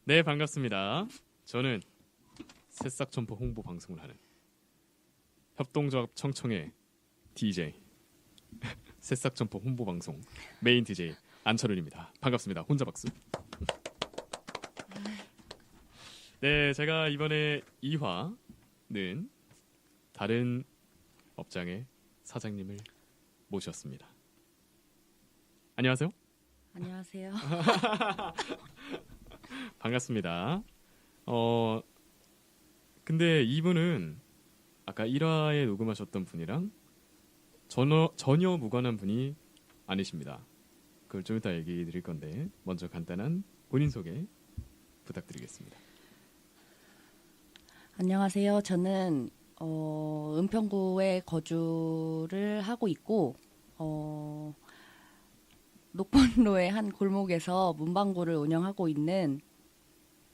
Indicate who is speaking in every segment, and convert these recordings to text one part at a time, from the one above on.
Speaker 1: 네, 반갑습니다. 저는 새싹점포 홍보 방송을 하는 협동조합 청청의 DJ 새싹점포 홍보 방송 메인 DJ 안철훈입니다. 반갑습니다. 혼자 박수. 네, 제가 이번에 2화는 다른 업장의 사장님을 모셨습니다. 안녕하세요.
Speaker 2: 안녕하세요.
Speaker 1: 반갑습니다. 근데 이분은 아까 1화에 녹음하셨던 분이랑 전혀 무관한 분이 아니십니다. 그걸 좀 이따 얘기 드릴 건데 먼저 간단한 본인 소개 부탁드리겠습니다.
Speaker 2: 안녕하세요. 저는 은평구에 거주를 하고 있고 녹번로의 한 골목에서 문방구를 운영하고 있는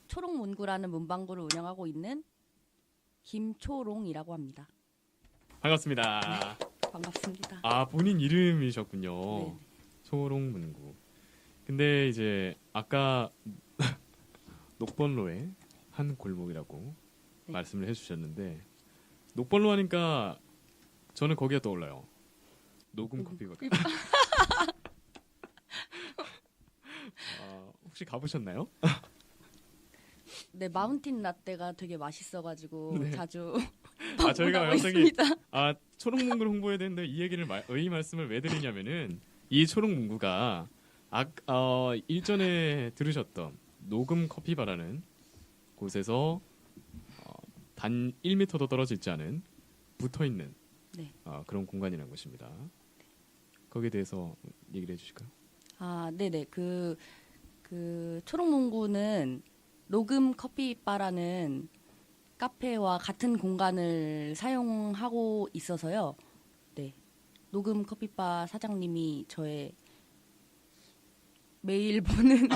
Speaker 2: 초롱문구라는 문방구를 운영하고 있는 김초롱이라고 합니다.
Speaker 1: 반갑습니다.
Speaker 2: 반갑습니다.
Speaker 1: 아, 본인 이름이셨군요.
Speaker 2: 네.
Speaker 1: 초롱문구. 근데 이제 아까 녹번로의 한 골목이라고
Speaker 2: 네.
Speaker 1: 말씀을 해주셨는데 녹번로 하니까 저는 거기에 떠올라요. 녹음 커피가. 혹시 가보셨나요?
Speaker 2: 네, 마운틴 라떼가 되게 맛있어가지고
Speaker 1: 네.
Speaker 2: 자주
Speaker 1: 저희가
Speaker 2: 방문하고
Speaker 1: 갑자기
Speaker 2: 있습니다.
Speaker 1: 초록문구를 홍보해야 되는데 이 얘기를 이 말씀을 왜 드리냐면은 이 초록문구가 일전에 들으셨던 녹음 커피바라는 곳에서 단 1m도 떨어져 있지 않은 붙어 있는
Speaker 2: 네.
Speaker 1: 그런 공간이라는 것입니다. 거기에 대해서 얘기를 해주실까요?
Speaker 2: 네네. 그 초록문구는 녹음 커피바라는 카페와 같은 공간을 사용하고 있어서요. 네. 녹음 커피바 사장님이 저의 매일 보는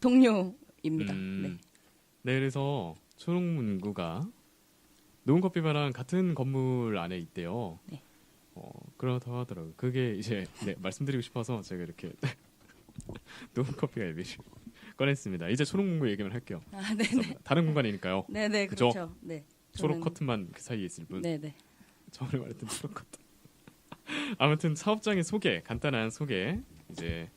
Speaker 2: 동료입니다. 네.
Speaker 1: 네, 그래서 초록문구가 녹음 커피바랑 같은 건물 안에 있대요.
Speaker 2: 네.
Speaker 1: 그렇다고 하더라고요. 그게 이제 말씀드리고 싶어서 제가 이렇게 녹음 커피 앱을 꺼냈습니다. 이제 초록문구 얘기만 할게요.
Speaker 2: 네네.
Speaker 1: 감사합니다. 다른 공간이니까요.
Speaker 2: 네네,
Speaker 1: 그죠?
Speaker 2: 그렇죠. 네.
Speaker 1: 초록 커튼만 그 사이에 있을 뿐.
Speaker 2: 네네.
Speaker 1: 저번에 말했던 초록 커튼. 아무튼 사업장의 소개, 간단한 소개 이제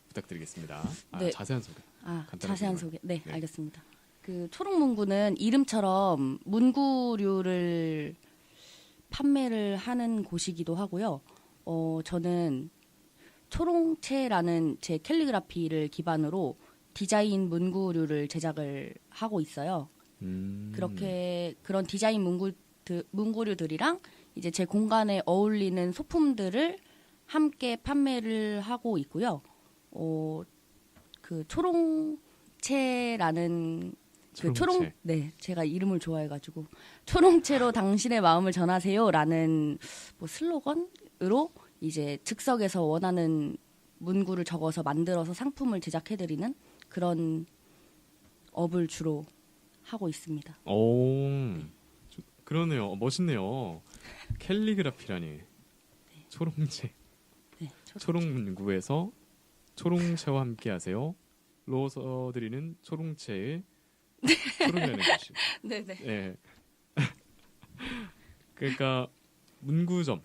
Speaker 1: 부탁드리겠습니다.
Speaker 2: 네.
Speaker 1: 자세한 소개. 간단한
Speaker 2: 자세한
Speaker 1: 소개만.
Speaker 2: 소개. 네,
Speaker 1: 네.
Speaker 2: 알겠습니다. 그 초록문구는 이름처럼 문구류를 판매를 하는 곳이기도 하고요. 저는 초롱체라는 제 캘리그라피를 기반으로 디자인 문구류를 제작을 하고 있어요. 그렇게 그런 디자인 문구류들이랑 이제 제 공간에 어울리는 소품들을 함께 판매를 하고 있고요. 그 초롱체라는
Speaker 1: 초롱체.
Speaker 2: 네, 제가 이름을 좋아해가지고 초롱체로 당신의 마음을 전하세요라는 뭐 슬로건으로 이제 즉석에서 원하는 문구를 적어서 만들어서 상품을 제작해드리는 그런 업을 주로 하고 있습니다.
Speaker 1: 그러네요. 멋있네요. 캘리그라피라니. 초롱체.
Speaker 2: 네,
Speaker 1: 초롱문구에서 초롱체와 함께하세요. 로 써드리는 초롱체의 초롱이라는 것이.
Speaker 2: 네네.
Speaker 1: 네. 그러니까 문구점.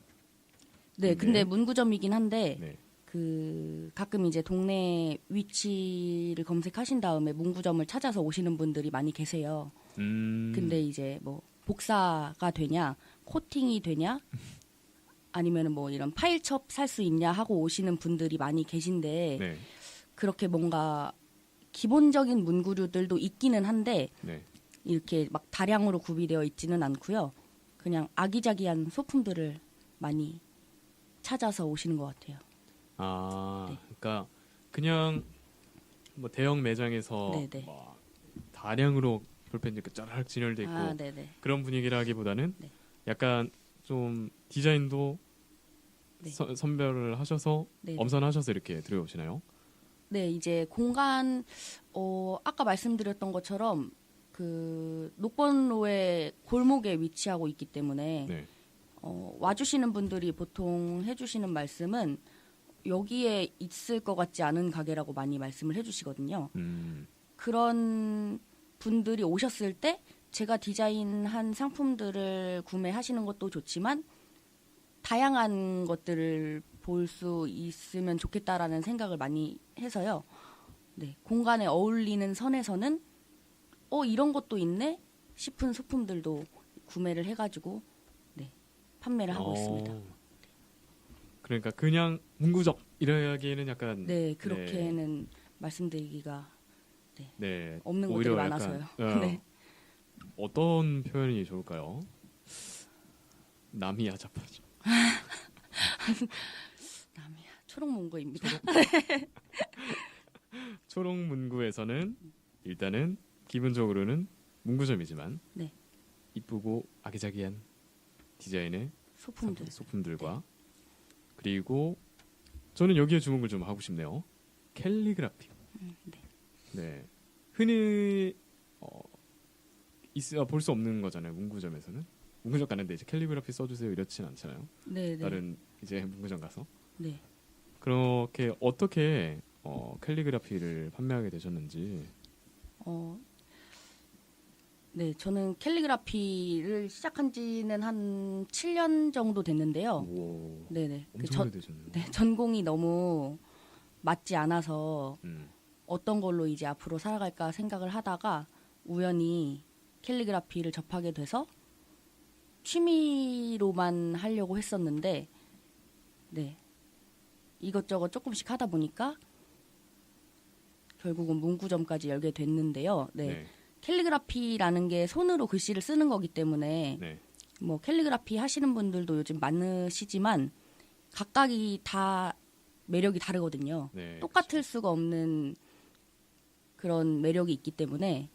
Speaker 2: 네, 근데 문구점이긴 한데
Speaker 1: 네.
Speaker 2: 그 가끔 이제 동네 위치를 검색하신 다음에 문구점을 찾아서 오시는 분들이 많이 계세요. 근데 이제 뭐 복사가 되냐, 코팅이 되냐, 아니면은 뭐 이런 파일첩 살 수 있냐 하고 오시는 분들이 많이 계신데
Speaker 1: 네.
Speaker 2: 그렇게 뭔가 기본적인 문구류들도 있기는 한데
Speaker 1: 네.
Speaker 2: 이렇게 막 다량으로 구비되어 있지는 않고요. 그냥 아기자기한 소품들을 많이 찾아서 오시는 것 같아요. 네.
Speaker 1: 그러니까 그냥 뭐 대형 매장에서
Speaker 2: 네네.
Speaker 1: 뭐 다량으로 볼펜 이렇게 짜르륵 진열돼 있고
Speaker 2: 네네.
Speaker 1: 그런 분위기라기보다는
Speaker 2: 네.
Speaker 1: 약간 좀 디자인도
Speaker 2: 네.
Speaker 1: 선별을 하셔서
Speaker 2: 네네.
Speaker 1: 엄선하셔서 이렇게 들여오시나요?
Speaker 2: 네, 이제 공간 아까 말씀드렸던 것처럼 그 녹번로의 골목에 위치하고 있기 때문에
Speaker 1: 네.
Speaker 2: 와주시는 분들이 보통 해주시는 말씀은 여기에 있을 것 같지 않은 가게라고 많이 말씀을 해주시거든요. 그런 분들이 오셨을 때 제가 디자인한 상품들을 구매하시는 것도 좋지만 다양한 것들을 볼 수 있으면 좋겠다라는 생각을 많이 해서요. 네, 공간에 어울리는 선에서는 이런 것도 있네 싶은 소품들도 구매를 해가지고 네, 판매를 하고 있습니다.
Speaker 1: 그러니까 그냥 문구점 이라기에는 약간
Speaker 2: 네, 그렇게는 말씀드리기가
Speaker 1: 네,
Speaker 2: 없는 것들이
Speaker 1: 오히려
Speaker 2: 많아서요.
Speaker 1: 약간,
Speaker 2: 네.
Speaker 1: 어떤 표현이 좋을까요? 남이 야잡하죠.
Speaker 2: 남이야 초록문구입니다.
Speaker 1: 초록 문구에서는 일단은 기본적으로는 문구점이지만
Speaker 2: 네.
Speaker 1: 이쁘고 아기자기한 디자인의
Speaker 2: 소품들.
Speaker 1: 소품들과 그리고 저는 여기에 주목을 좀 하고 싶네요. 캘리그라피.
Speaker 2: 네.
Speaker 1: 네. 흔히 볼 수 없는 거잖아요. 문구점에서는. 문구점 가는데 이제 캘리그라피 써주세요 이렇진 않잖아요.
Speaker 2: 네, 네.
Speaker 1: 다른 이제 문구점 가서.
Speaker 2: 네.
Speaker 1: 그렇게 어떻게 캘리그라피를 판매하게 되셨는지.
Speaker 2: 네, 저는 캘리그라피를 시작한 지는 한 7년 정도 됐는데요.
Speaker 1: 오,
Speaker 2: 네네.
Speaker 1: 엄청 오래되셨네요.
Speaker 2: 네, 전공이 너무 맞지 않아서 어떤 걸로 이제 앞으로 살아갈까 생각을 하다가 우연히 캘리그라피를 접하게 돼서 취미로만 하려고 했었는데, 네. 이것저것 조금씩 하다 보니까 결국은 문구점까지 열게 됐는데요. 네.
Speaker 1: 네.
Speaker 2: 캘리그라피라는 게 손으로 글씨를 쓰는 거기 때문에
Speaker 1: 네.
Speaker 2: 뭐 캘리그라피 하시는 분들도 요즘 많으시지만 각각이 다 매력이 다르거든요.
Speaker 1: 네,
Speaker 2: 똑같을 수가 없는 그런 매력이 있기 때문에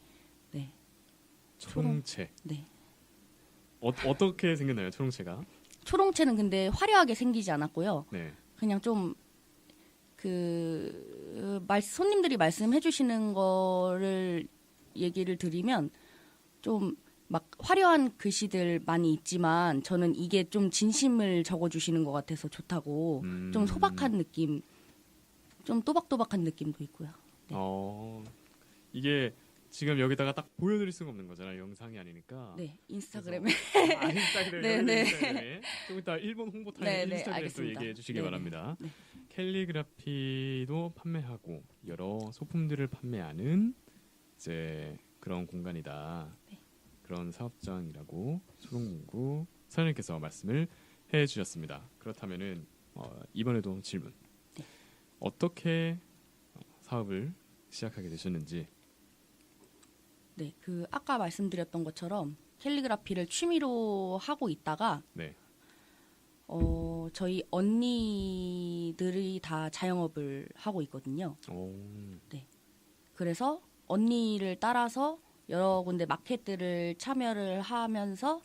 Speaker 2: 네.
Speaker 1: 초롱채.
Speaker 2: 네.
Speaker 1: 어떻게 생겼나요, 초롱채가?
Speaker 2: 초롱채는 근데 화려하게 생기지 않았고요.
Speaker 1: 네.
Speaker 2: 그냥 좀 손님들이 말씀해 주시는 거를 얘기를 드리면 좀 막 화려한 글씨들 많이 있지만 저는 이게 좀 진심을 적어주시는 것 같아서 좋다고 좀 소박한 느낌, 좀 또박또박한 느낌도 있고요. 네.
Speaker 1: 이게 지금 여기다가 딱 보여드릴 수가 없는 거잖아요. 영상이 아니니까.
Speaker 2: 네, 인스타그램에.
Speaker 1: 인스타그램.
Speaker 2: 네, 네.
Speaker 1: 인스타그램에. 좀 이따 일본 홍보 타임
Speaker 2: 네, 네,
Speaker 1: 인스타그램 또
Speaker 2: 알겠습니다.
Speaker 1: 얘기해 주시기
Speaker 2: 네,
Speaker 1: 바랍니다.
Speaker 2: 네.
Speaker 1: 캘리그라피도 판매하고 여러 소품들을 판매하는 이제 그런 공간이다.
Speaker 2: 네.
Speaker 1: 그런 사업장이라고 초롱문구 사장님께서 말씀을 해주셨습니다. 그렇다면은 이번에도 질문.
Speaker 2: 네.
Speaker 1: 어떻게 사업을 시작하게 되셨는지.
Speaker 2: 네, 아까 말씀드렸던 것처럼 캘리그라피를 취미로 하고 있다가
Speaker 1: 네.
Speaker 2: 저희 언니들이 다 자영업을 하고 있거든요. 네. 그래서 언니를 따라서 여러 군데 마켓들을 참여를 하면서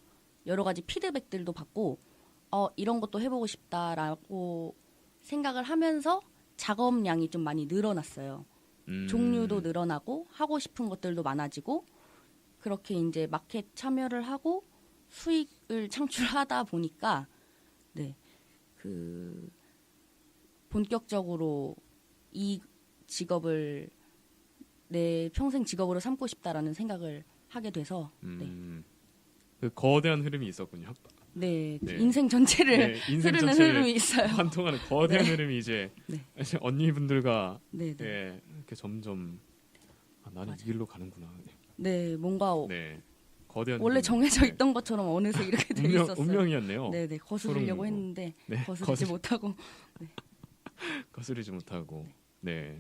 Speaker 2: 여러 가지 피드백들도 받고 이런 것도 해보고 싶다라고 생각을 하면서 작업량이 좀 많이 늘어났어요. 종류도 늘어나고 하고 싶은 것들도 많아지고 그렇게 이제 마켓 참여를 하고 수익을 창출하다 보니까 네, 본격적으로 이 직업을 내 평생 직업으로 삼고 싶다라는 생각을 하게 돼서
Speaker 1: 그 거대한 흐름이 있었군요.
Speaker 2: 네,
Speaker 1: 네.
Speaker 2: 인생 전체를
Speaker 1: 네, 인생
Speaker 2: 흐르는
Speaker 1: 전체를
Speaker 2: 흐름이 있어요.
Speaker 1: 관통하는 거대한 흐름이 이제
Speaker 2: 네.
Speaker 1: 언니분들과
Speaker 2: 네, 네.
Speaker 1: 네, 이렇게 점점 나는
Speaker 2: 맞아요.
Speaker 1: 이 길로 가는구나.
Speaker 2: 네, 뭔가
Speaker 1: 네, 거대한
Speaker 2: 원래
Speaker 1: 흐름.
Speaker 2: 정해져
Speaker 1: 네.
Speaker 2: 있던 것처럼 어느새 이렇게 돼 있었어요.
Speaker 1: 운명이었네요.
Speaker 2: 네, 네, 거스르려고
Speaker 1: 소름
Speaker 2: 했는데
Speaker 1: 네,
Speaker 2: 거스르지 못하고
Speaker 1: 거스르지 못하고 네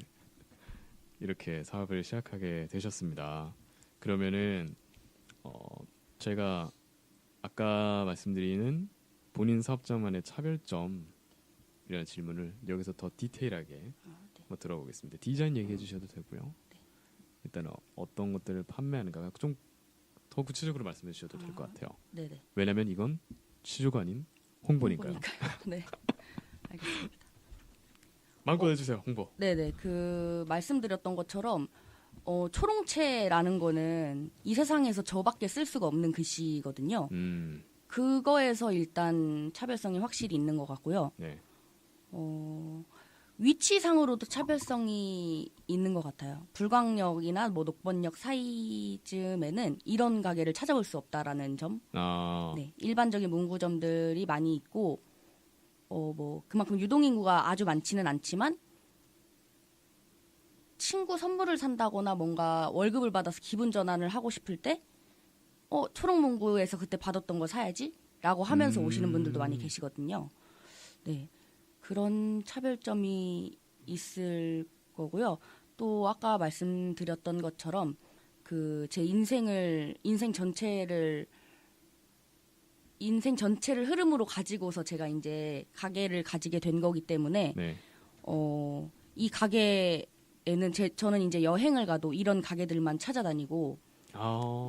Speaker 1: 이렇게 사업을 시작하게 되셨습니다. 그러면은 제가 아까 말씀드리는 본인 사업장만의 차별점이라는 질문을 여기서 더 디테일하게 한번 들어보겠습니다. 디자인 얘기해 주셔도 되고요. 일단 어떤 것들을 판매하는가 좀 더 구체적으로 말씀해 주셔도 될 것 같아요.
Speaker 2: 네네.
Speaker 1: 왜냐하면 이건 취조가 아닌 홍보니까요.
Speaker 2: 네, 알겠습니다.
Speaker 1: 마음껏 해주세요. 홍보.
Speaker 2: 네네, 말씀드렸던 것처럼 초롱채라는 거는 이 세상에서 저밖에 쓸 수가 없는 글씨거든요. 그거에서 일단 차별성이 확실히 있는 것 같고요.
Speaker 1: 네.
Speaker 2: 위치상으로도 차별성이 있는 것 같아요. 불광역이나 뭐 녹번역 사이쯤에는 이런 가게를 찾아볼 수 없다라는 점. 네, 일반적인 문구점들이 많이 있고, 뭐 그만큼 유동인구가 아주 많지는 않지만 친구 선물을 산다거나 뭔가 월급을 받아서 기분 전환을 하고 싶을 때, 초록문구에서 그때 받았던 거 사야지라고 하면서 오시는 분들도 많이 계시거든요. 네. 그런 차별점이 있을 거고요. 또 아까 말씀드렸던 것처럼 그 제 인생 전체를 흐름으로 가지고서 제가 이제 가게를 가지게 된 거기 때문에
Speaker 1: 네.
Speaker 2: 이 가게에는 저는 이제 여행을 가도 이런 가게들만 찾아다니고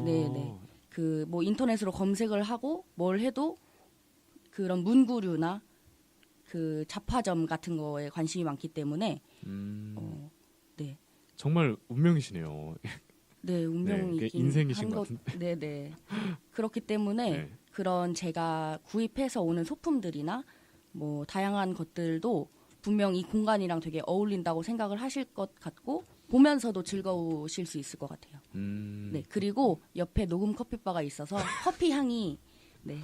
Speaker 2: 네네 그 뭐 인터넷으로 검색을 하고 뭘 해도 그런 문구류나 그 잡화점 같은 거에 관심이 많기 때문에 네
Speaker 1: 정말 운명이시네요.
Speaker 2: 네 운명이긴
Speaker 1: 네, 인생이신
Speaker 2: 한
Speaker 1: 것 같은데.
Speaker 2: 네네 그렇기 때문에
Speaker 1: 네.
Speaker 2: 그런 제가 구입해서 오는 소품들이나 뭐 다양한 것들도 분명 이 공간이랑 되게 어울린다고 생각을 하실 것 같고 보면서도 즐거우실 수 있을 것 같아요. 네 그리고 옆에 녹음 커피바가 있어서 커피 향이 네.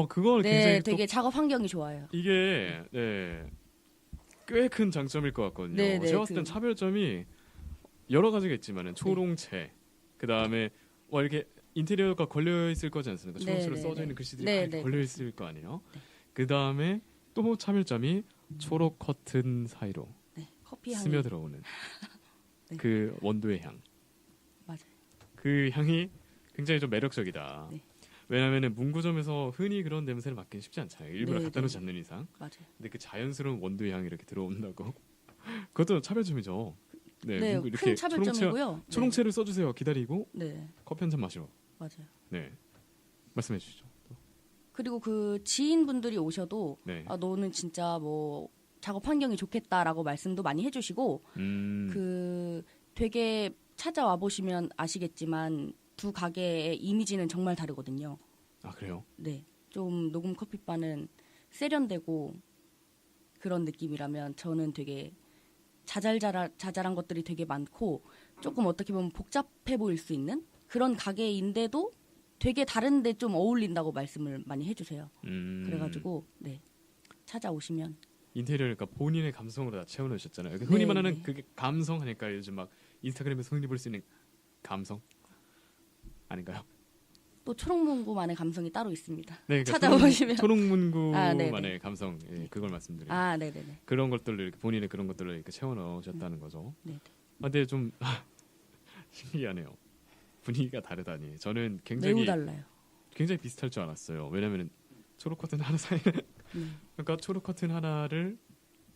Speaker 1: 그걸
Speaker 2: 네,
Speaker 1: 굉장히
Speaker 2: 되게 작업 환경이 좋아요.
Speaker 1: 이게 꽤 큰 장점일 것 같거든요.
Speaker 2: 네, 네,
Speaker 1: 제가 봤을 땐 차별점이 여러 가지가 있지만은 초롱채, 그 다음에 이렇게 인테리어가 걸려 있을 거지 않습니까?
Speaker 2: 네,
Speaker 1: 초록채로
Speaker 2: 네,
Speaker 1: 써져
Speaker 2: 네.
Speaker 1: 있는 글씨들이
Speaker 2: 네,
Speaker 1: 막
Speaker 2: 네,
Speaker 1: 걸려
Speaker 2: 그렇습니다.
Speaker 1: 있을 거 아니에요.
Speaker 2: 네.
Speaker 1: 그 다음에 또 차별점이 초록 커튼 사이로
Speaker 2: 네, 커피 향이
Speaker 1: 스며들어오는
Speaker 2: 네.
Speaker 1: 그 원두의 향.
Speaker 2: 맞아요.
Speaker 1: 그 향이 굉장히 좀 매력적이다.
Speaker 2: 네.
Speaker 1: 왜냐하면 문구점에서 흔히 그런 냄새를 맡기는 쉽지 않잖아요. 일부러
Speaker 2: 네,
Speaker 1: 갖다 놓지
Speaker 2: 네.
Speaker 1: 않는 이상.
Speaker 2: 맞아요.
Speaker 1: 근데 그 자연스러운 원두의 향이 이렇게 들어온다고. 그것도 차별점이죠. 네,
Speaker 2: 네,
Speaker 1: 문구
Speaker 2: 큰 차별점이고요.
Speaker 1: 초롱채를 써주세요. 기다리고
Speaker 2: 네,
Speaker 1: 커피 한 잔 마시러.
Speaker 2: 맞아요.
Speaker 1: 네, 말씀해 주시죠. 또.
Speaker 2: 그리고 그 지인분들이 오셔도
Speaker 1: 네.
Speaker 2: 너는 진짜 뭐 작업 환경이 좋겠다라고 말씀도 많이 해주시고 그 되게 찾아와 보시면 아시겠지만 두 가게의 이미지는 정말 다르거든요.
Speaker 1: 아 그래요?
Speaker 2: 네, 좀 녹음 커피바는 세련되고 그런 느낌이라면 저는 되게 자잘한 것들이 되게 많고 조금 어떻게 보면 복잡해 보일 수 있는 그런 가게인데도 되게 다른데 좀 어울린다고 말씀을 많이 해주세요. 그래가지고 네 찾아오시면
Speaker 1: 인테리어를 그러니까 본인의 감성으로 다 채워넣으셨잖아요. 그러니까 흔히
Speaker 2: 네,
Speaker 1: 말하는
Speaker 2: 네.
Speaker 1: 그게 감성 하니까 요즘 막 인스타그램에서 흔히 볼 수 있는 감성 아닌가요?
Speaker 2: 또 초록문구만의 감성이 따로 있습니다.
Speaker 1: 네, 그러니까
Speaker 2: 찾아보시면
Speaker 1: 초록문구만의
Speaker 2: 네네.
Speaker 1: 감성 그걸 말씀드려요.
Speaker 2: 아 네네네.
Speaker 1: 그런 것들을 이렇게 본인의 그런 것들을 이렇게 채워넣으셨다는 거죠.
Speaker 2: 네.
Speaker 1: 근데 좀 신기하네요. 분위기가 다르다니. 저는 굉장히
Speaker 2: 매우 달라요.
Speaker 1: 굉장히 비슷할 줄 알았어요. 왜냐하면 초록 커튼 하나 사이에 그러니까 초록 커튼 하나를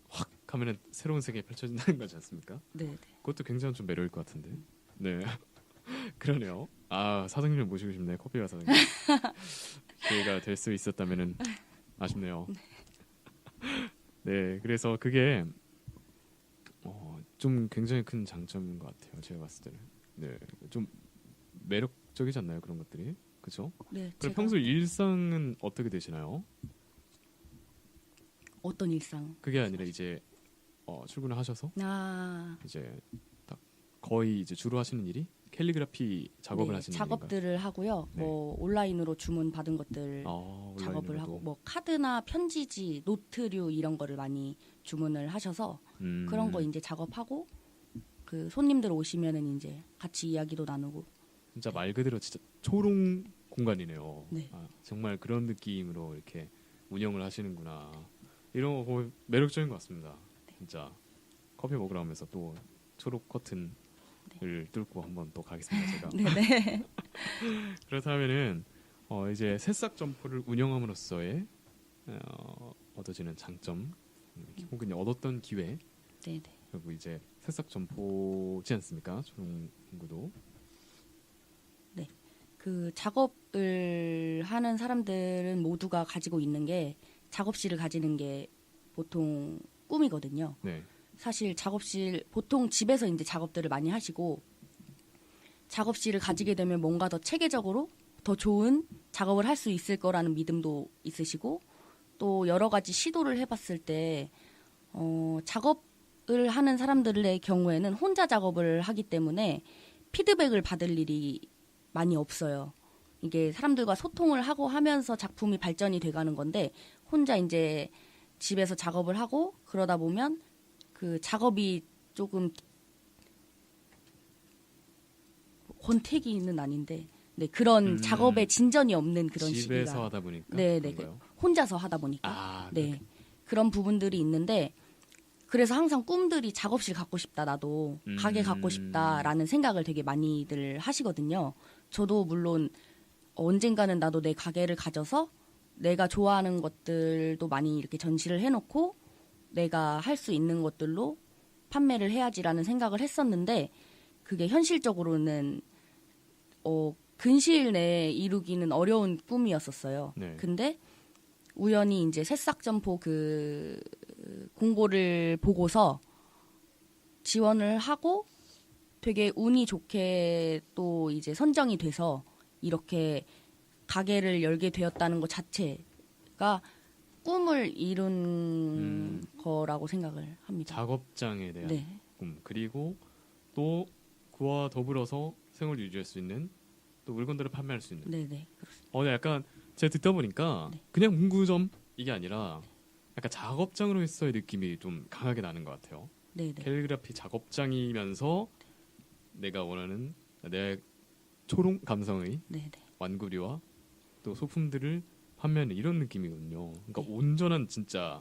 Speaker 1: 확 하면은 새로운 세계에 펼쳐진다는 거지 않습니까?
Speaker 2: 네.
Speaker 1: 그것도 굉장히 좀 매력일 것 같은데. 네. 그러네요. 아 사장님을 모시고 싶네. 커피와 사장님. 기회가 될 수 있었다면은 아쉽네요. 네, 그래서 그게 좀 굉장히 큰 장점인 것 같아요. 제가 봤을 때는. 네, 좀 매력적이지 않나요? 그런 것들이. 그렇죠?
Speaker 2: 네.
Speaker 1: 그럼 평소 일상은 어떻게 되시나요?
Speaker 2: 어떤 일상?
Speaker 1: 그게 아니라 이제 출근을 하셔서
Speaker 2: 아
Speaker 1: 이제 딱 거의 이제 주로 하시는 일이 캘리그라피 작업을
Speaker 2: 네,
Speaker 1: 하시는
Speaker 2: 작업들을 하고요.
Speaker 1: 네.
Speaker 2: 뭐 온라인으로 주문 받은 것들
Speaker 1: 일인가요?
Speaker 2: 작업을
Speaker 1: 온라인으로도?
Speaker 2: 하고 뭐 카드나 편지지, 노트류 이런 거를 많이 주문을 하셔서 그런 거 이제 작업하고 그 손님들 오시면은 이제 같이 이야기도 나누고
Speaker 1: 진짜 말 그대로 진짜 초롱 공간이네요.
Speaker 2: 네.
Speaker 1: 아, 정말 그런 느낌으로 이렇게 운영을 하시는구나. 이런 거 보면 매력적인 것 같습니다. 진짜 커피 먹으러 가면서 또 초록 커튼을 뚫고 한번 또 가겠습니다. 제가.
Speaker 2: 네네.
Speaker 1: 그렇다면은 이제 새싹 점포를 운영함으로써의 얻어지는 장점 혹은 얻었던 기회
Speaker 2: 네네.
Speaker 1: 그리고 이제 새싹 점포지 않습니까? 초롱구도.
Speaker 2: 그 작업을 하는 사람들은 모두가 가지고 있는 게 작업실을 가지는 게 보통 꿈이거든요.
Speaker 1: 네.
Speaker 2: 사실 작업실 보통 집에서 이제 작업들을 많이 하시고 작업실을 가지게 되면 뭔가 더 체계적으로 더 좋은 작업을 할 수 있을 거라는 믿음도 있으시고 또 여러 가지 시도를 해봤을 때 작업 작업을 하는 사람들의 경우에는 혼자 작업을 하기 때문에 피드백을 받을 일이 많이 없어요. 이게 사람들과 소통을 하고 하면서 작품이 발전이 돼가는 건데 혼자 이제 집에서 작업을 하고 그러다 보면 그 작업이 조금 권태기는 아닌데 네, 그런 작업에 진전이 없는 그런
Speaker 1: 집에서
Speaker 2: 시기가
Speaker 1: 하다 보니까
Speaker 2: 네,
Speaker 1: 그런
Speaker 2: 네,
Speaker 1: 거요?
Speaker 2: 혼자서 하다 보니까
Speaker 1: 아,
Speaker 2: 네 그런 부분들이 있는데 그래서 항상 꿈들이 작업실 갖고 싶다 나도 가게 갖고 싶다라는 생각을 되게 많이들 하시거든요. 저도 물론 언젠가는 나도 내 가게를 가져서 내가 좋아하는 것들도 많이 이렇게 전시를 해놓고 내가 할 수 있는 것들로 판매를 해야지라는 생각을 했었는데 그게 현실적으로는 근시일 내에 이루기는 어려운 꿈이었었어요.
Speaker 1: 네.
Speaker 2: 근데 우연히 이제 새싹점포 그 공고를 보고서 지원을 하고 되게 운이 좋게 또 이제 선정이 돼서 이렇게 가게를 열게 되었다는 것 자체가 꿈을 이룬 거라고 생각을 합니다.
Speaker 1: 작업장에 대한
Speaker 2: 네.
Speaker 1: 꿈 그리고 또 그와 더불어서 생활을 유지할 수 있는 또 물건들을 판매할 수 있는
Speaker 2: 네네.
Speaker 1: 근데 약간 제가 듣다 보니까
Speaker 2: 네.
Speaker 1: 그냥 문구점 이게 아니라 약간 작업장으로서의 느낌이 좀 강하게 나는 것 같아요.
Speaker 2: 네네.
Speaker 1: 캘리그라피 작업장이면서 내가 원하는 내 초롱 감성의
Speaker 2: 네네.
Speaker 1: 완구류와 또 소품들을 판매하는 이런 느낌이거든요. 그러니까
Speaker 2: 네.
Speaker 1: 온전한 진짜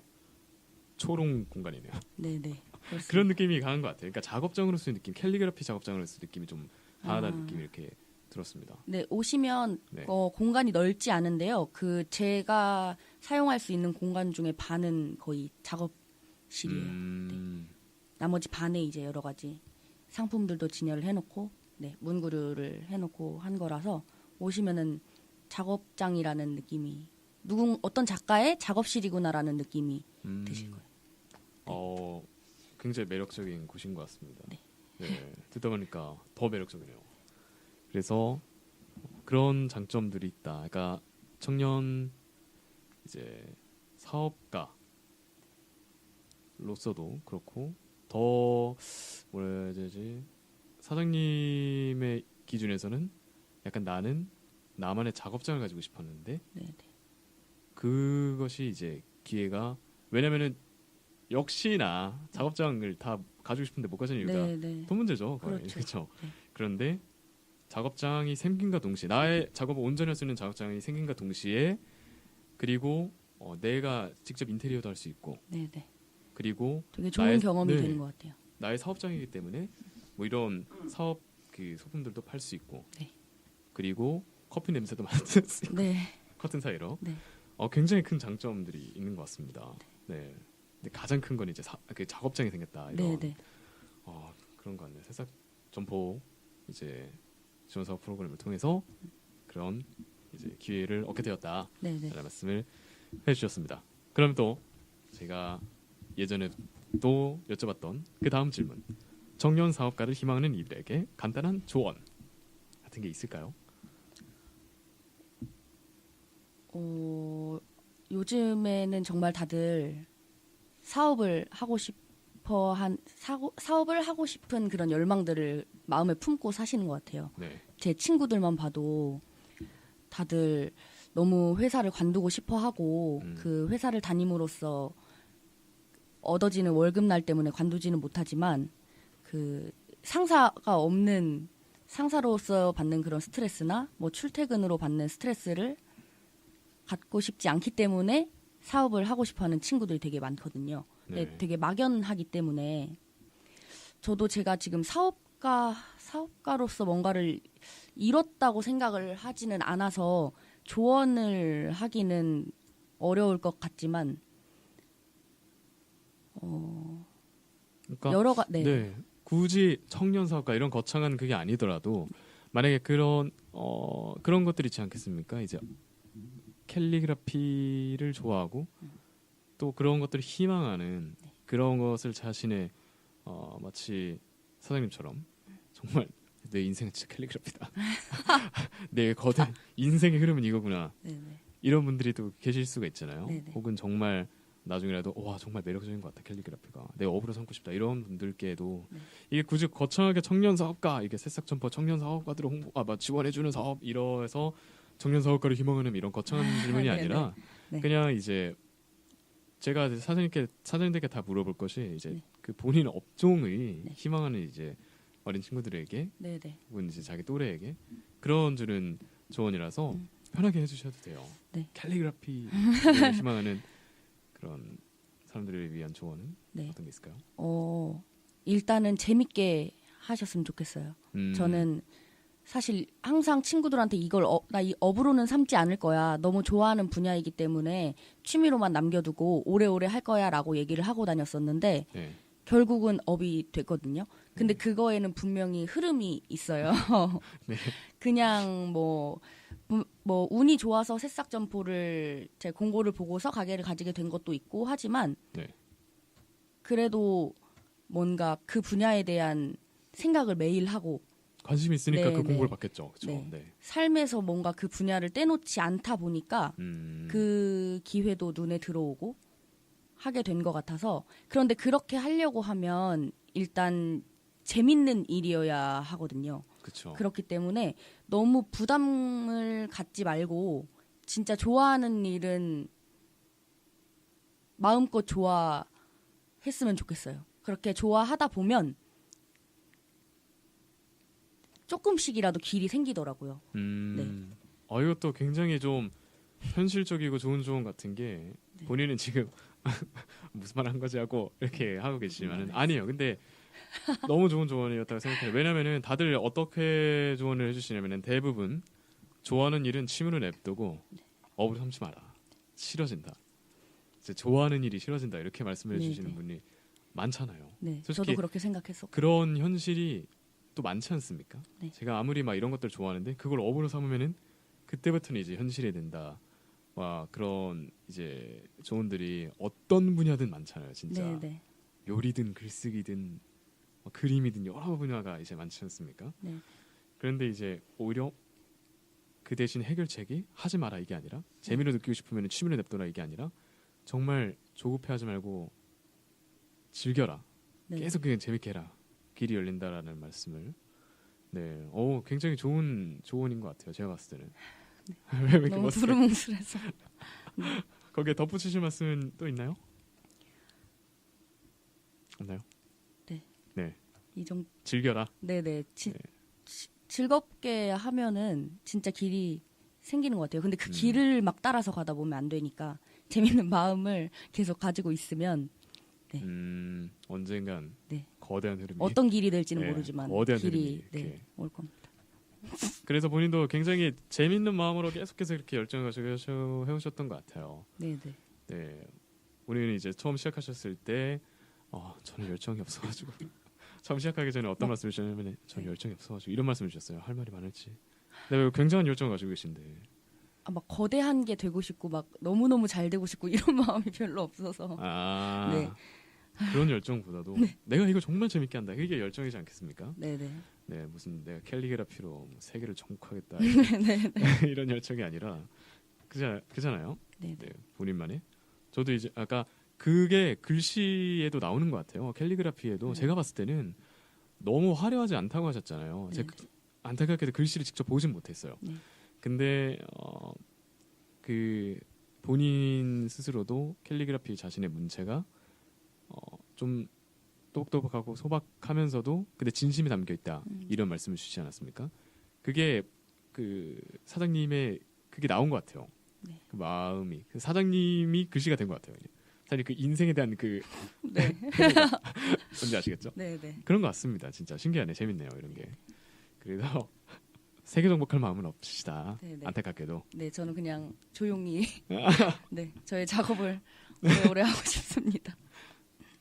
Speaker 1: 초롱 공간이네요.
Speaker 2: 네네. 그렇습니다.
Speaker 1: 그런 느낌이 강한 것 같아요. 그러니까 작업장으로서의 느낌, 캘리그라피 작업장으로서의 느낌이 좀 강하다는
Speaker 2: 아.
Speaker 1: 느낌이 이렇게 들었습니다.
Speaker 2: 네, 오시면
Speaker 1: 네.
Speaker 2: 공간이 넓지 않은데요. 그 제가 사용할 수 있는 공간 중에 반은 거의 작업실이에요. 나머지 반에 이제 여러 가지 상품들도 진열을 해놓고 네, 문구류를 해놓고 한 거라서 오시면은 작업장이라는 느낌이 어떤 작가의 작업실이구나라는 느낌이 드실 거예요.
Speaker 1: 굉장히 매력적인 곳인 것 같습니다. 네, 듣다 보니까 더 매력적이네요. 그래서 그런 장점들이 있다. 그러니까 청년 이제 사업가로서도 그렇고 더 뭐라 해야 되지? 사장님의 기준에서는 약간 나는 나만의 작업장을 가지고 싶었는데
Speaker 2: 네네.
Speaker 1: 그것이 이제 기회가 왜냐면은 역시나 작업장을 다 가지고 싶은데 못 가지는 이유가
Speaker 2: 네네.
Speaker 1: 돈 문제죠.
Speaker 2: 그렇죠.
Speaker 1: 그렇죠.
Speaker 2: 네.
Speaker 1: 그런데 작업장이 생긴과 동시에 나의 작업을 온전히 할 수 있는 작업장이 생긴과 동시에 그리고 내가 직접 인테리어도 할 수 있고
Speaker 2: 네네.
Speaker 1: 그리고
Speaker 2: 되게 좋은 경험이 되는 것 같아요.
Speaker 1: 나의 사업장이기 때문에 뭐 이런 사업 그 소품들도 팔 수 있고
Speaker 2: 네.
Speaker 1: 그리고 커피 냄새도 맡을 수 있고
Speaker 2: 네.
Speaker 1: 커튼 사이로
Speaker 2: 네.
Speaker 1: 굉장히 큰 장점들이 있는 것 같습니다. 네. 근데 가장 큰 건 이제 그 작업장이 생겼다 이런
Speaker 2: 네네.
Speaker 1: 그런 거 같네요. 새싹 점포 이제 지원 사업 프로그램을 통해서 그런 이제 기회를 얻게 되었다라는
Speaker 2: 네네.
Speaker 1: 말씀을 해주셨습니다. 그럼 또 제가 예전에 또 여쭤봤던 그 다음 질문: 청년 사업가를 희망하는 이들에게 간단한 조언 같은 게 있을까요?
Speaker 2: 요즘에는 정말 다들 사업을 하고 싶은 그런 열망들을 마음에 품고 사시는 것 같아요.
Speaker 1: 네.
Speaker 2: 제 친구들만 봐도 다들 너무 회사를 관두고 싶어 하고 그 회사를 다님으로써 얻어지는 월급날 때문에 관두지는 못하지만 그 상사가 없는 상사로서 받는 그런 스트레스나 뭐 출퇴근으로 받는 스트레스를 갖고 싶지 않기 때문에 사업을 하고 싶어하는 친구들이 되게 많거든요.
Speaker 1: 네.
Speaker 2: 되게 막연하기 때문에 저도 제가 지금 사업가로서 뭔가를 이뤘다고 생각을 하지는 않아서 조언을 하기는 어려울 것 같지만
Speaker 1: 그러니까
Speaker 2: 네.
Speaker 1: 굳이 청년 사업가 이런 거창한 그게 아니더라도 만약에 그런 것들이 있지 않겠습니까? 이제 캘리그라피를 좋아하고 또 그런 것들을 희망하는 그런 것을 자신의 마치 사장님처럼 정말 내 인생은 진짜 캘리그라피다. 내 거대 인생의 흐름은 이거구나.
Speaker 2: 네네.
Speaker 1: 이런 분들이 또 계실 수가 있잖아요.
Speaker 2: 네네.
Speaker 1: 혹은 정말 나중에라도 와 정말 매력적인 것 같다 캘리그라피가 내 업으로 삼고 싶다 이런 분들께도
Speaker 2: 네.
Speaker 1: 이게 굳이 거창하게 청년 사업가 이게 새싹 점퍼 청년 사업가들을 지원해주는 사업 이러해서 청년 사업가를 희망하는 이런 거창한 질문이
Speaker 2: 네네.
Speaker 1: 아니라
Speaker 2: 네.
Speaker 1: 그냥 이제 제가 이제 사장님들께 다 물어볼 것이 이제
Speaker 2: 네.
Speaker 1: 그 본인 업종의
Speaker 2: 네.
Speaker 1: 희망하는 이제 어린 친구들에게
Speaker 2: 네네.
Speaker 1: 혹은 이제 자기 또래에게 그런 주는 조언이라서 편하게 해주셔도 돼요.
Speaker 2: 네.
Speaker 1: 캘리그라피를 희망하는 그런 사람들을 위한 조언은
Speaker 2: 네.
Speaker 1: 어떤 게 있을까요?
Speaker 2: 일단은 재밌게 하셨으면 좋겠어요. 저는 사실 항상 친구들한테 이걸 나 이 업으로는 삼지 않을 거야. 너무 좋아하는 분야이기 때문에 취미로만 남겨두고 오래오래 할 거야라고 얘기를 하고 다녔었는데
Speaker 1: 네.
Speaker 2: 결국은 업이 됐거든요. 근데 그거에는 분명히 흐름이 있어요.
Speaker 1: 네.
Speaker 2: 그냥 뭐 운이 좋아서 새싹 점포를 제 공고를 보고서 가게를 가지게 된 것도 있고 하지만
Speaker 1: 네.
Speaker 2: 그래도 뭔가 그 분야에 대한 생각을 매일 하고
Speaker 1: 관심이 있으니까
Speaker 2: 네,
Speaker 1: 그 공부를
Speaker 2: 네.
Speaker 1: 받겠죠. 그렇죠.
Speaker 2: 네.
Speaker 1: 네.
Speaker 2: 삶에서 뭔가 그 분야를 떼놓지 않다 보니까 그 기회도 눈에 들어오고 하게 된 것 같아서 그런데 그렇게 하려고 하면 일단 재밌는 일이어야 하거든요.
Speaker 1: 그렇죠.
Speaker 2: 그렇기 때문에 너무 부담을 갖지 말고 진짜 좋아하는 일은 마음껏 좋아했으면 좋겠어요. 그렇게 좋아하다 보면 조금씩이라도 길이 생기더라고요. 네.
Speaker 1: 이것도 굉장히 좀 현실적이고 좋은 조언 같은 게
Speaker 2: 네.
Speaker 1: 본인은 지금 무슨 말 한 거지 하고 이렇게 하고 계시지만은
Speaker 2: 네.
Speaker 1: 아니에요. 근데 너무 좋은 조언이었다고 생각해요. 왜냐면은 다들 어떻게 조언을 해주시냐면은 대부분 좋아하는 일은 취미로 냅두고 업으로 삼지 마라. 싫어진다. 이제 좋아하는 일이 싫어진다 이렇게 말씀해
Speaker 2: 네,
Speaker 1: 주시는
Speaker 2: 네.
Speaker 1: 분이 많잖아요.
Speaker 2: 네,
Speaker 1: 솔직히
Speaker 2: 저도 그렇게 생각했었고.
Speaker 1: 그런 현실이 또 많지 않습니까?
Speaker 2: 네.
Speaker 1: 제가 아무리 막 이런 것들 좋아하는데 그걸 업으로 삼으면은 그때부터는 이제 현실이 된다. 와 그런 이제 조언들이 어떤 분야든 많잖아요, 진짜.
Speaker 2: 네, 네.
Speaker 1: 요리든 글쓰기든 그림이든 여러 분야가 이제 많지 않습니까?
Speaker 2: 네.
Speaker 1: 그런데 이제 오히려 그 대신 해결책이 하지 마라 이게 아니라 재미를 느끼고 싶으면 취미를 냅둬라 이게 아니라 정말 조급해하지 말고 즐겨라.
Speaker 2: 네.
Speaker 1: 계속 그냥 재밌게 해라. 길이 열린다라는 말씀을 네, 굉장히 좋은 조언인 것 같아요. 제가 봤을 때는 왜 이렇게
Speaker 2: 너무
Speaker 1: 멋있어요?
Speaker 2: 두루뭉술해서.
Speaker 1: 거기에 덧붙이실 말씀 또 있나요? 없나요?
Speaker 2: 네.
Speaker 1: 네,
Speaker 2: 이 정도.
Speaker 1: 즐겨라.
Speaker 2: 네네.
Speaker 1: 네.
Speaker 2: 즐겁게 하면은 진짜 길이 생기는 것 같아요. 근데 그 길을 막 따라서 가다 보면 안 되니까 재밌는 마음을 계속 가지고 있으면
Speaker 1: 언젠간
Speaker 2: 네.
Speaker 1: 거대한 흐름이
Speaker 2: 어떤 길이 될지는
Speaker 1: 네,
Speaker 2: 모르지만
Speaker 1: 거대한
Speaker 2: 길이
Speaker 1: 흐름이 이렇게.
Speaker 2: 올 겁니다.
Speaker 1: 그래서 본인도 굉장히 재밌는 마음으로 계속해서 이렇게 열정을 가지고 해오셨던 것 같아요.
Speaker 2: 네네.
Speaker 1: 네, 우리는 이제 처음 시작하셨을 때 저는 열정이 없어가지고 처음 시작하기 전에 어떤 말씀을 주셨냐면 저는 열정이 없어가지고 이런 말씀을 주셨어요. 할 말이 많을지. 네, 굉장한 열정을 가지고 계신데
Speaker 2: 막 거대한 게 되고 싶고 막 너무너무 잘 되고 싶고 이런 마음이 별로 없어서 네.
Speaker 1: 그런 열정보다도 내가 이거 정말 재밌게 한다. 그게 열정이지 않겠습니까?
Speaker 2: 네네.
Speaker 1: 네, 무슨 내가 캘리그라피로 뭐 세계를 정복하겠다
Speaker 2: 네네.
Speaker 1: 이런 열정이 아니라 그잖아요.
Speaker 2: 네네.
Speaker 1: 네, 본인만의. 저도 이제 아까 그게 글씨에도 나오는 것 같아요. 캘리그라피에도 제가 봤을 때는 너무 화려하지 않다고 하셨잖아요. 제가 안타깝게도 글씨를 직접 보진 못했어요.
Speaker 2: 네.
Speaker 1: 근데 그 본인 스스로도 캘리그라피 자신의 문체가 좀 똑똑하고 소박하면서도 근데 진심이 담겨 있다 이런 말씀을 주시지 않았습니까? 그게 그 사장님의 그게 나온 것 같아요.
Speaker 2: 네.
Speaker 1: 그 마음이 그 사장님이 글씨가 된 것 같아요. 사실 그 인생에 대한 그
Speaker 2: 네.
Speaker 1: 뭔지 아시겠죠?
Speaker 2: 네네.
Speaker 1: 그런 것 같습니다. 진짜 신기하네, 재밌네요 이런 게. 그래서 세계 정복할 마음은 없으시다.
Speaker 2: 네네.
Speaker 1: 안타깝게도.
Speaker 2: 네, 저는 그냥 조용히 네 저의 작업을 오래오래 하고 싶습니다.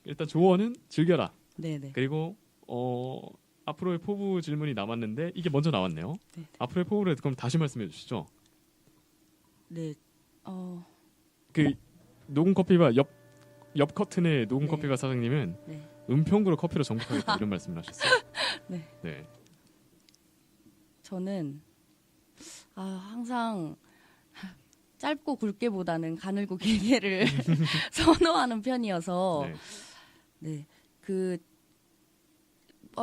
Speaker 1: 일단 조언은 즐겨라.
Speaker 2: 네네.
Speaker 1: 그리고 앞으로의 포부 질문이 남았는데 이게 먼저 나왔네요.
Speaker 2: 네.
Speaker 1: 앞으로의 포부를 그럼 다시 말씀해 주시죠.
Speaker 2: 네.
Speaker 1: 그 녹음 커피바 옆 커튼의 녹음
Speaker 2: 네.
Speaker 1: 커피바 사장님은
Speaker 2: 네.
Speaker 1: 은평구로 커피로 정복하겠다 이런 말씀을 하셨어요.
Speaker 2: 네.
Speaker 1: 네.
Speaker 2: 저는 항상 짧고 굵게보다는 가늘고 길게를 선호하는 편이어서
Speaker 1: 네.
Speaker 2: 네,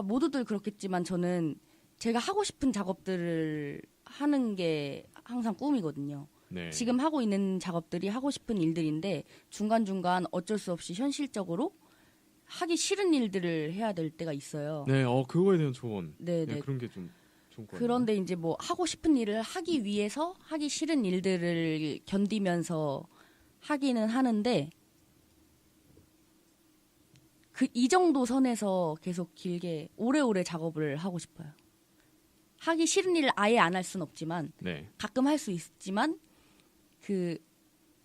Speaker 2: 모두들 그렇겠지만 저는 제가 하고 싶은 작업들을 하는 게 항상 꿈이거든요.
Speaker 1: 네.
Speaker 2: 지금 하고 있는 작업들이 하고 싶은 일들인데 중간중간 어쩔 수 없이 현실적으로 하기 싫은 일들을 해야 될 때가 있어요.
Speaker 1: 네, 그거에 대한 조언.
Speaker 2: 네,
Speaker 1: 네,
Speaker 2: 네.
Speaker 1: 그런 게 좀 좋은 것 같아요.
Speaker 2: 그런데 이제 뭐 하고 싶은 일을 하기 위해서 하기 싫은 일들을 견디면서 하기는 하는데 이 정도 선에서 계속 길게 오래오래 작업을 하고 싶어요. 하기 싫은 일을 아예 안 할 순 없지만
Speaker 1: 네.
Speaker 2: 가끔 할 수 있지만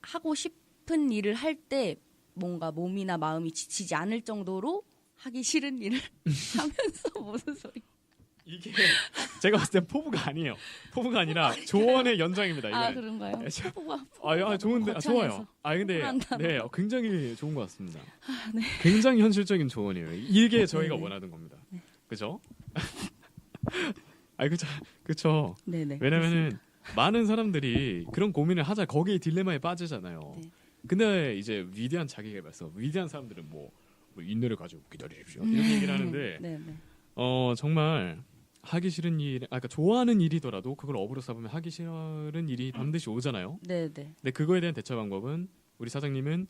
Speaker 2: 하고 싶은 일을 할 때 뭔가 몸이나 마음이 지치지 않을 정도로 하기 싫은 일을 하면서 무슨 소리?
Speaker 1: 이게 제가 봤을 땐 포부가 아니에요. 포부가 아니라 조언의 연장입니다.
Speaker 2: 아
Speaker 1: 이건.
Speaker 2: 그런가요?
Speaker 1: 좋은데 좋아요. 근데 네, 굉장히 좋은 것 같습니다. 굉장히 현실적인 조언이에요. 이게 저희가 원하는 겁니다. 그죠? 그쵸.
Speaker 2: 네네.
Speaker 1: 왜냐면은 많은 사람들이 그런 고민을 하자 거기에 딜레마에 빠지잖아요.
Speaker 2: 네.
Speaker 1: 근데 이제 위대한 자기개발서, 위대한 사람들은 뭐 인내를 가지고 기다리십시오. 이렇게 얘기를 하는데
Speaker 2: 네네.
Speaker 1: 정말 하기 싫은 일, 그러니까 좋아하는 일이더라도 그걸 업으로 삼으면 하기 싫은 일이 반드시 오잖아요.
Speaker 2: 네네.
Speaker 1: 근데 그거에 대한 대처 방법은 우리 사장님은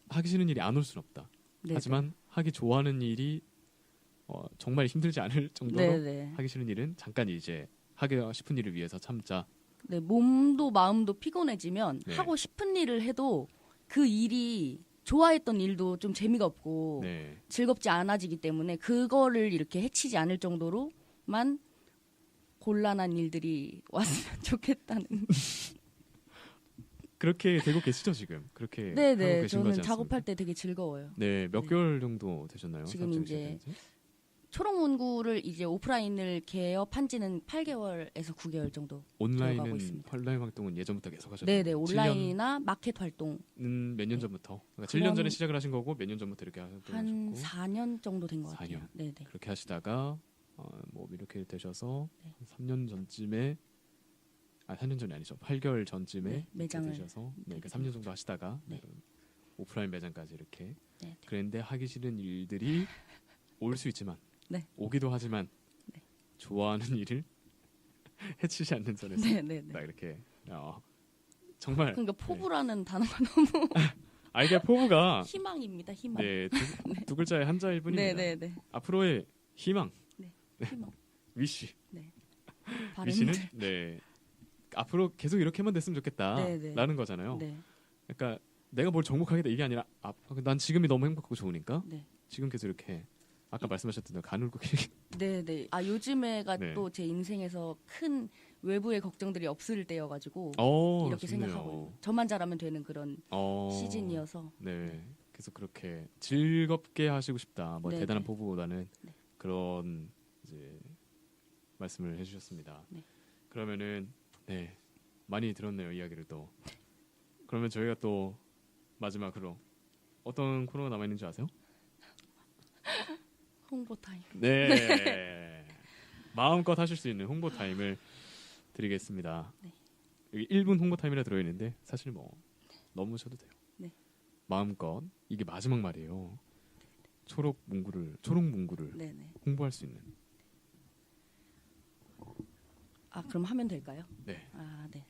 Speaker 1: 하기 싫은 일이 안 올 수는 없다.
Speaker 2: 네네.
Speaker 1: 하지만 하기 좋아하는 일이 정말 힘들지 않을 정도로
Speaker 2: 네네.
Speaker 1: 하기 싫은 일은 잠깐 이제 하기 싶은 일을 위해서 참자.
Speaker 2: 네, 몸도 마음도 피곤해지면
Speaker 1: 네.
Speaker 2: 하고 싶은 일을 해도 그 일이 좋아했던 일도 좀 재미가 없고
Speaker 1: 네.
Speaker 2: 즐겁지 않아지기 때문에 그거를 이렇게 해치지 않을 정도로만 곤란한 일들이 왔으면 좋겠다는.
Speaker 1: 그렇게 되고 계시죠 지금? 그렇게 하고
Speaker 2: 네네.
Speaker 1: 계신
Speaker 2: 저는
Speaker 1: 거지 않습니까?
Speaker 2: 작업할 때 되게 즐거워요.
Speaker 1: 네, 몇
Speaker 2: 네.
Speaker 1: 개월 정도 되셨나요?
Speaker 2: 지금
Speaker 1: 사업장이
Speaker 2: 이제
Speaker 1: 시작된 지?
Speaker 2: 초록문구를 이제 오프라인을 개업한 지는 8개월에서 9개월 정도 들어가고
Speaker 1: 온라인
Speaker 2: 있습니다.
Speaker 1: 활동은 예전부터 계속 하셨나요?
Speaker 2: 네네. 온라인이나 마켓 활동
Speaker 1: 는 몇 년
Speaker 2: 네.
Speaker 1: 전부터? 그러니까 7년 전에 시작을 하신 거고 몇 년 전부터 이렇게
Speaker 2: 한
Speaker 1: 활동하셨고
Speaker 2: 4년 정도 된 것 같아요.
Speaker 1: 4년.
Speaker 2: 네네.
Speaker 1: 그렇게 하시다가 뭐 이렇게 되셔서
Speaker 2: 네.
Speaker 1: 한 3년 전쯤에 3년 전이 아니죠. 8개월 전쯤에
Speaker 2: 네,
Speaker 1: 이렇게
Speaker 2: 매장을
Speaker 1: 되셔서
Speaker 2: 되게
Speaker 1: 3년 정도 하시다가
Speaker 2: 네.
Speaker 1: 오프라인 매장까지 이렇게
Speaker 2: 네.
Speaker 1: 그랬는데 하기 싫은 일들이 올 수 있지만
Speaker 2: 네.
Speaker 1: 오기도 하지만
Speaker 2: 네.
Speaker 1: 좋아하는 일을 해치지 않는 선에서
Speaker 2: 네네네.
Speaker 1: 딱 이렇게 정말
Speaker 2: 그러니까 포부라는 단어가 너무
Speaker 1: 이게 포부가
Speaker 2: 희망입니다. 희망.
Speaker 1: 네, 두 글자의 한자일 뿐입니다.
Speaker 2: 네네네.
Speaker 1: 앞으로의 희망,
Speaker 2: 희망.
Speaker 1: 위시.
Speaker 2: 네.
Speaker 1: 위시는
Speaker 2: 바람들.
Speaker 1: 네 앞으로 계속 이렇게만 됐으면 좋겠다라는
Speaker 2: 네네.
Speaker 1: 거잖아요.
Speaker 2: 네.
Speaker 1: 그러니까 내가 뭘 정복하겠다 이게 아니라 난 지금이 너무 행복하고 좋으니까
Speaker 2: 네.
Speaker 1: 지금 계속 이렇게 아까 말씀하셨던 대로 가늘고 길게
Speaker 2: 네네. 요즘에가
Speaker 1: 네.
Speaker 2: 또 제 인생에서 큰 외부의 걱정들이 없을 때여가지고 이렇게
Speaker 1: 좋네요.
Speaker 2: 생각하고 있는. 저만 잘하면 되는 그런 시즌이어서.
Speaker 1: 네. 계속 그렇게 즐겁게 하시고 싶다. 뭐
Speaker 2: 네네.
Speaker 1: 대단한 포부보다는
Speaker 2: 네.
Speaker 1: 그런 이제 말씀을 해주셨습니다.
Speaker 2: 네.
Speaker 1: 그러면은 네 많이 들었네요 이야기를 또. 그러면 저희가 또 마지막으로 어떤 코너가 남아 있는지 아세요?
Speaker 2: 홍보 타임.
Speaker 1: 네. 마음껏 하실 수 있는 홍보 타임을 드리겠습니다.
Speaker 2: 네.
Speaker 1: 여기 1분 홍보 타임이라 들어있는데 사실 뭐 넘으셔도 돼요.
Speaker 2: 네.
Speaker 1: 마음껏 이게 마지막 말이에요. 초록 문구를
Speaker 2: 네네.
Speaker 1: 홍보할 수 있는.
Speaker 2: 그럼 하면 될까요?
Speaker 1: 네.
Speaker 2: 네.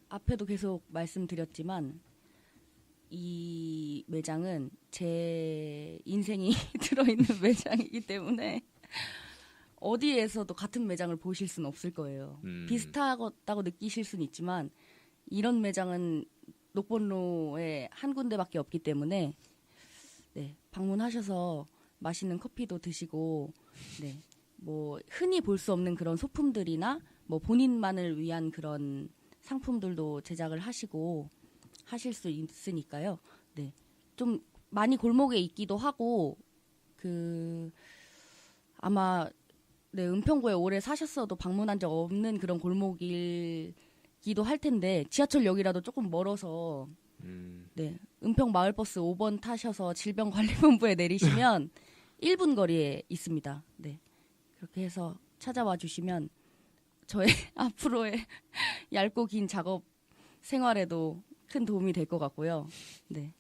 Speaker 2: 앞에도 계속 말씀드렸지만 이 매장은 제 인생이 들어있는 매장이기 때문에 어디에서도 같은 매장을 보실 수는 없을 거예요. 비슷하다고 느끼실 수는 있지만 이런 매장은 녹본로에 한 군데밖에 없기 때문에 네, 방문하셔서 맛있는 커피도 드시고 네, 뭐 흔히 볼 수 없는 그런 소품들이나 뭐 본인만을 위한 그런 상품들도 제작을 하시고 하실 수 있으니까요. 네. 좀 많이 골목에 있기도 하고 아마 네, 은평구에 오래 사셨어도 방문한 적 없는 그런 골목이기도 할 텐데 지하철역이라도 조금 멀어서 네, 은평 마을버스 5번 타셔서 질병관리본부에 내리시면 1분 거리에 있습니다. 네. 그렇게 해서 찾아와 주시면 저의 앞으로의 얇고 긴 작업 생활에도 큰 도움이 될 것 같고요. 네.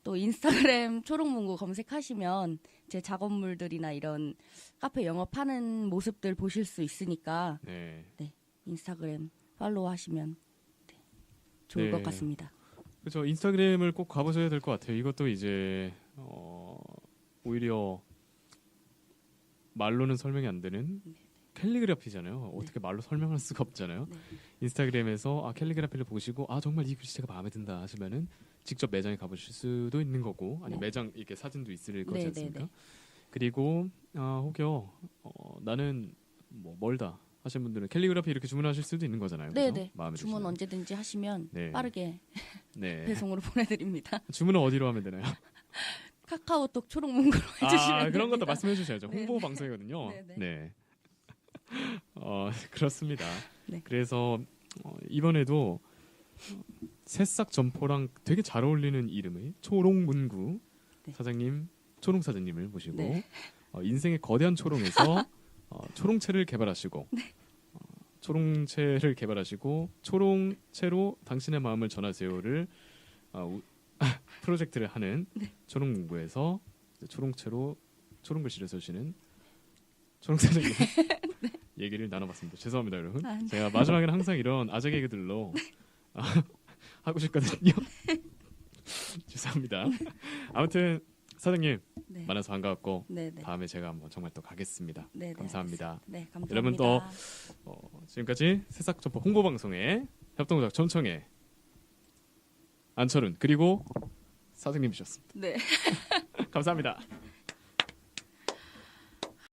Speaker 2: 또 인스타그램 초록문구 검색하시면 제 작업물들이나 이런 카페 영업하는 모습들 보실 수 있으니까
Speaker 1: 네.
Speaker 2: 네, 인스타그램 팔로우 하시면 네, 좋을
Speaker 1: 네.
Speaker 2: 것 같습니다.
Speaker 1: 그렇죠. 인스타그램을 꼭 가보셔야 될 것 같아요. 이것도 이제 오히려 말로는 설명이 안 되는 캘리그라피잖아요. 어떻게 말로 설명할 수가 없잖아요.
Speaker 2: 네.
Speaker 1: 인스타그램에서 캘리그라피를 보시고 정말 이 글씨체가 마음에 든다 하시면은 직접 매장에 가보실 수도 있는 거고 아니면
Speaker 2: 네.
Speaker 1: 매장 이렇게 사진도 있을 거지
Speaker 2: 네,
Speaker 1: 않습니까?
Speaker 2: 네, 네.
Speaker 1: 그리고 혹여 나는 뭐 멀다 하시는 분들은 캘리그라피 이렇게 주문하실 수도 있는 거잖아요. 그죠?
Speaker 2: 네네.
Speaker 1: 마음에
Speaker 2: 주문
Speaker 1: 드시면.
Speaker 2: 언제든지 하시면
Speaker 1: 네.
Speaker 2: 빠르게
Speaker 1: 네.
Speaker 2: 배송으로 보내드립니다.
Speaker 1: 주문은 어디로 하면 되나요?
Speaker 2: 카카오톡 초록문구로 해주시면
Speaker 1: 그런 것도
Speaker 2: 됩니다.
Speaker 1: 말씀해 주셔야죠.
Speaker 2: 네,
Speaker 1: 홍보
Speaker 2: 네.
Speaker 1: 방송이거든요.
Speaker 2: 네,
Speaker 1: 네. 그렇습니다.
Speaker 2: 네.
Speaker 1: 그래서 이번에도 새싹 점포랑 되게 잘 어울리는 이름의 초롱문구
Speaker 2: 네.
Speaker 1: 사장님, 초롱 사장님을 모시고
Speaker 2: 네.
Speaker 1: 인생의 거대한 초롱에서 초롱채를 개발하시고
Speaker 2: 네.
Speaker 1: 초롱채를 개발하시고 초롱채로 당신의 마음을 전하세요를 프로젝트를 하는
Speaker 2: 네.
Speaker 1: 초롱문구에서 초롱채로 초롱글씨를 쓰시는 초롱 사장님 얘기를 나눠봤습니다. 죄송합니다, 여러분.
Speaker 2: 네.
Speaker 1: 제가 마지막에는 항상 이런 아재 개그들로 하고 싶거든요. 죄송합니다. 아무튼 사장님
Speaker 2: 네.
Speaker 1: 만나서 반가웠고
Speaker 2: 네, 네.
Speaker 1: 다음에 제가 한번 정말 또 가겠습니다.
Speaker 2: 네, 네,
Speaker 1: 감사합니다.
Speaker 2: 네, 감사합니다.
Speaker 1: 여러분 또 지금까지 새싹점포 홍보방송의 협동조합 전청의 안철훈 그리고 사장님이셨습니다.
Speaker 2: 네.
Speaker 1: 감사합니다.